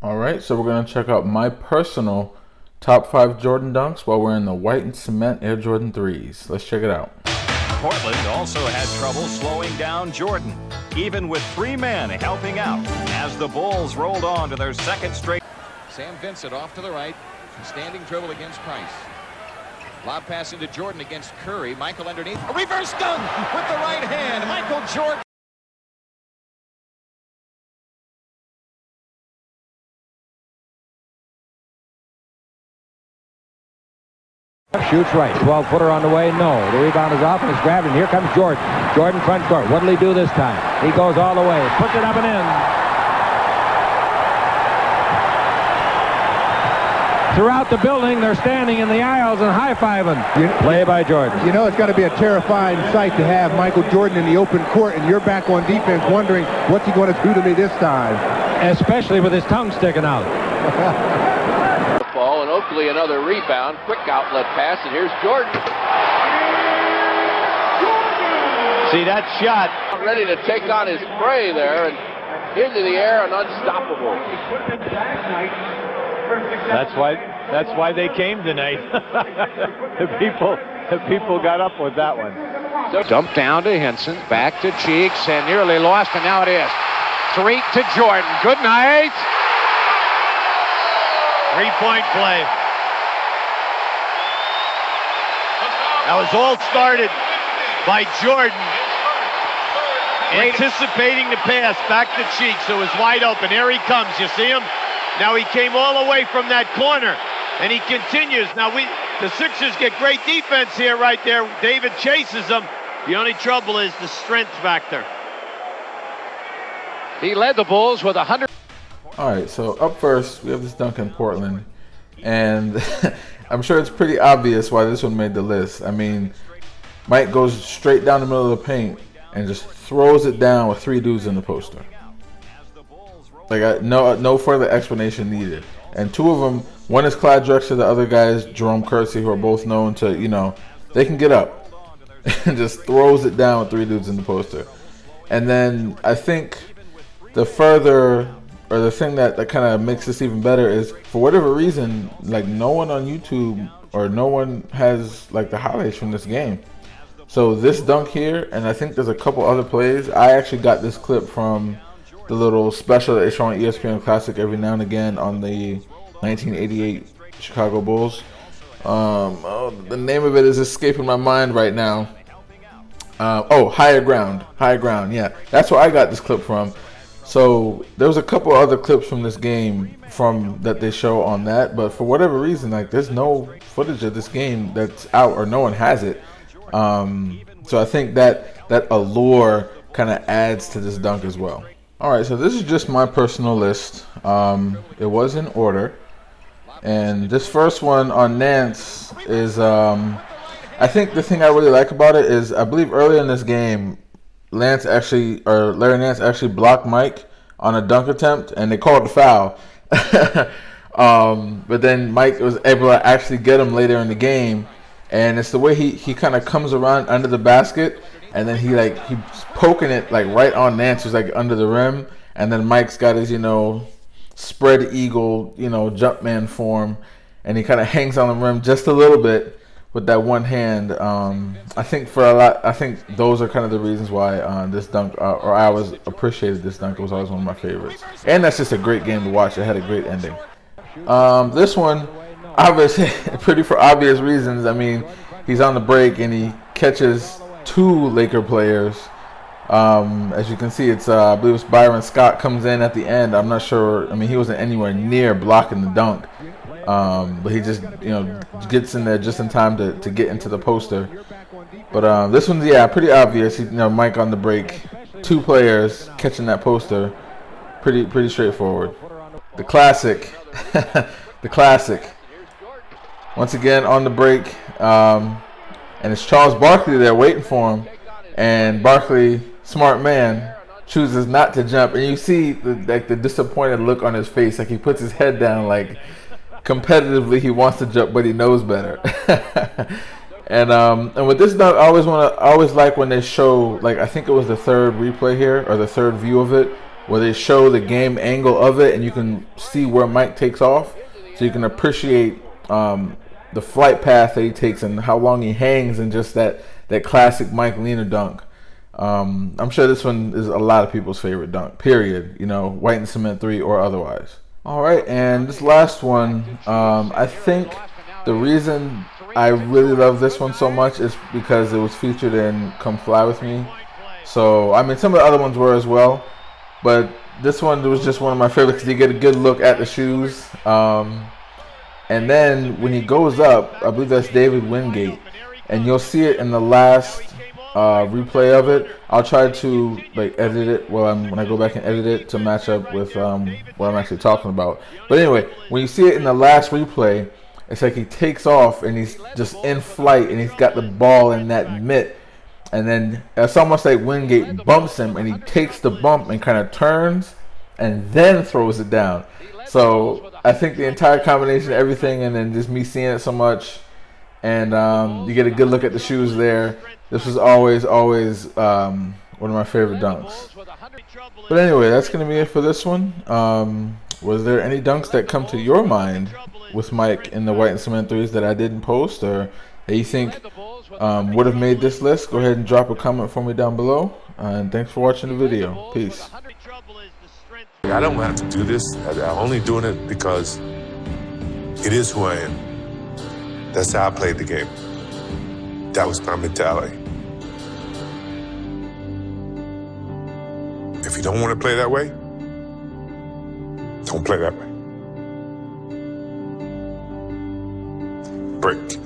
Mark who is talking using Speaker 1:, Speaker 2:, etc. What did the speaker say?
Speaker 1: All right, so we're going to check out my personal top 5 Jordan dunks while wearing the white and cement Air Jordan 3s. Let's check it out.
Speaker 2: Portland also had trouble slowing down Jordan, even with 3 men helping out as the Bulls rolled on to their second straight.
Speaker 3: Sam Vincent off to the right, standing dribble against Price. Lob pass into Jordan against Curry. Michael underneath. A reverse dunk with the right hand. Michael Jordan.
Speaker 4: Shoots right. 12-footer on the way. No. The rebound is off and it's grabbed. And here comes Jordan. Jordan front court. What'll he do this time? He goes all the way. Puts it up and in. Throughout the building, they're standing in the aisles and high-fiving. Play by Jordan.
Speaker 5: You know, it's got to be a terrifying sight to have Michael Jordan in the open court and you're back on defense wondering what's he going to do to me this time.
Speaker 4: Especially with his tongue sticking out.
Speaker 6: Ball and Oakley another rebound. Quick outlet pass, and here's Jordan.
Speaker 4: See that shot.
Speaker 6: Ready to take on his prey there and into the air and unstoppable.
Speaker 4: That's why they came tonight. the people got up with that one.
Speaker 6: Dump down to Henson, back to Cheeks, and nearly lost, and now it is. 3 to Jordan. Good night.
Speaker 7: 3-point play. That was all started by Jordan anticipating the pass back to Cheeks. It was wide open. Here he comes. You see him? Now he came all the way from that corner, and he continues. Now the Sixers get great defense here right there. David chases them. The only trouble is the strength factor.
Speaker 6: He led the Bulls with 100.
Speaker 1: All right, so up first, we have this dunk in Portland, and I'm sure it's pretty obvious why this one made the list. I mean, Mike goes straight down the middle of the paint and just throws it down with 3 dudes in the poster. Like, no further explanation needed. And 2 of them, one is Clyde Drexler, the other guy is Jerome Kersey, who are both known to, they can get up. And just throws it down with 3 dudes in the poster. And then I think the thing that kind of makes this even better is, for whatever reason, like, no one on YouTube or no one has like the highlights from this game. So this dunk here, and I think there's a couple other plays. I actually got this clip from the little special that they show on ESPN Classic every now and again on the 1988 Chicago Bulls. The name of it is escaping my mind right now. Higher Ground. Yeah, that's where I got this clip from. So there was a couple other clips from this game that they show on that, but for whatever reason, like, there's no footage of this game that's out, or no one has it. So I think that allure kind of adds to this dunk as well. All right, so this is just my personal list. It was in order, and this first one on Nance is, I think the thing I really like about it is, I believe earlier in this game, Larry Nance actually blocked Mike on a dunk attempt, and they called the foul. But then Mike was able to actually get him later in the game, and it's the way he kind of comes around under the basket, and then he's poking it like right on Nance, who's like under the rim, and then Mike's got his spread eagle jump man form, and he kind of hangs on the rim just a little bit with that one hand. I think those are kind of the reasons why this dunk, or I always appreciated this dunk. It was always one of my favorites, and that's just a great game to watch. It had a great ending. This one, obviously, pretty for obvious reasons. I mean, he's on the break and he catches 2 Laker players. As you can see, it's I believe it's Byron Scott comes in at the end. I'm not sure. I mean, he wasn't anywhere near blocking the dunk. But he just, gets in there just in time to get into the poster. But this one's, pretty obvious. Mike on the break, 2 players catching that poster. Pretty straightforward. The classic. The classic. Once again on the break. And it's Charles Barkley there waiting for him. And Barkley, smart man, chooses not to jump. And you see the disappointed look on his face. Like, he puts his head down, like, competitively he wants to jump, but he knows better. and with this dunk, I always like when they show, like, I think it was the 3rd replay here, or the 3rd view of it, where they show the game angle of it, and you can see where Mike takes off, so you can appreciate the flight path that he takes and how long he hangs, and just that classic Mike Leaner dunk. I'm sure this one is a lot of people's favorite dunk, period. You know, white and cement 3 or otherwise. All right, and this last one, I think the reason I really love this one so much is because it was featured in Come Fly With Me. So, I mean, some of the other ones were as well, but this one was just one of my favorites because you get a good look at the shoes. And then when he goes up, I believe that's David Wingate, and you'll see it in the last replay of it. I'll try to edit it when I go back and edit it to match up with what I'm actually talking about. But anyway, when you see it in the last replay, it's like he takes off and he's just in flight and he's got the ball in that mitt, and then it's almost like Wingate bumps him and he takes the bump and kind of turns and then throws it down. So I think the entire combination of everything, and then just me seeing it so much, and you get a good look at the shoes there. This was always one of my favorite dunks. But anyway, that's going to be it for this one. Was there any dunks that come to your mind with Mike in the white and cement 3s that I didn't post, or that you think would have made this list? Go ahead and drop a comment for me down below. And thanks for watching the video. Peace.
Speaker 8: I don't have to do this. I'm only doing it because it is who I am. That's how I played the game. That was my mentality. If you don't want to play that way, don't play that way. Break.